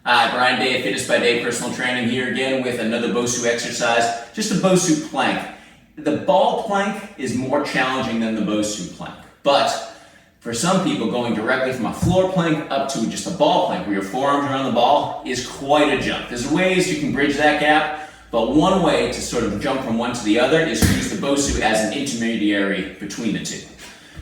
Brian Day, Fitness by Day Personal Training here again with another Bosu exercise, just a Bosu plank. The ball plank is more challenging than the Bosu plank, but for some people going directly from a floor plank up to just a ball plank where your forearms are on the ball is quite a jump. There's ways you can bridge that gap, but one way to sort of jump from one to the other is to use the Bosu as an intermediary between the two.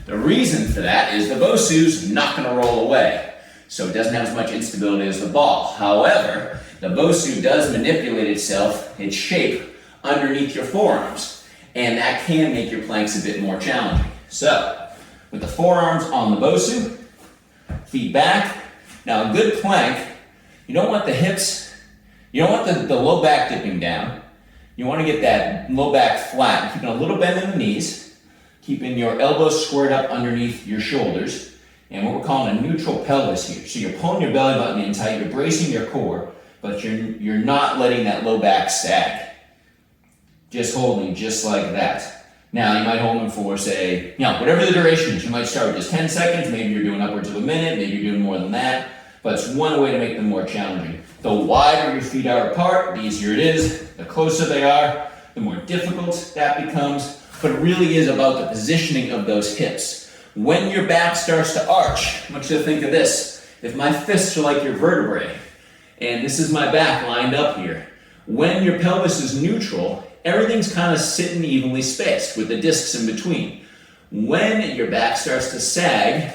The reason for that is the Bosu's not going to roll away. So it doesn't have as much instability as the ball. However, the Bosu does manipulate its shape underneath your forearms, and that can make your planks a bit more challenging. So, with the forearms on the Bosu, feet back. Now a good plank, you don't want the hips, you don't want the low back dipping down. You want to get that low back flat, keeping a little bend in the knees, keeping your elbows squared up underneath your shoulders, and what we're calling a neutral pelvis here. So you're pulling your belly button in tight, you're bracing your core, but you're not letting that low back sag. Just holding just like that. Now you might hold them for, say, whatever the duration is. You might start with just 10 seconds, maybe you're doing upwards of a minute, maybe you're doing more than that, but it's one way to make them more challenging. The wider your feet are apart, the easier it is. The closer they are, the more difficult that becomes, but it really is about the positioning of those hips. When your back starts to arch, I want you to think of this. If my fists are like your vertebrae, and this is my back lined up here, when your pelvis is neutral, everything's kind of sitting evenly spaced with the discs in between. When your back starts to sag,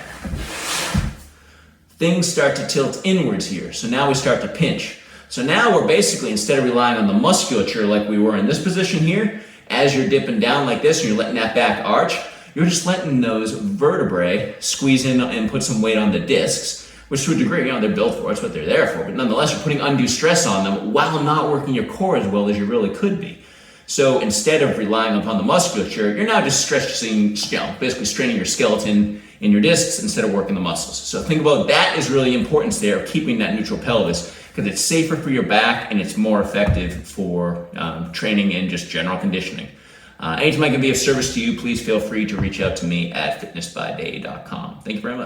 things start to tilt inwards here. So now we start to pinch. So now we're basically, instead of relying on the musculature like we were in this position here, as you're dipping down like this and you're letting that back arch, you're just letting those vertebrae squeeze in and put some weight on the discs, which to a degree, they're built for, it's what they're there for, but nonetheless, you're putting undue stress on them while not working your core as well as you really could be. So instead of relying upon the musculature, you're now just stretching, basically straining your skeleton and your discs instead of working the muscles. So think about that is really importance there of keeping that neutral pelvis, because it's safer for your back and it's more effective for training and just general conditioning. Anytime I can be of service to you, please feel free to reach out to me at fitnessbyday.com. Thank you very much.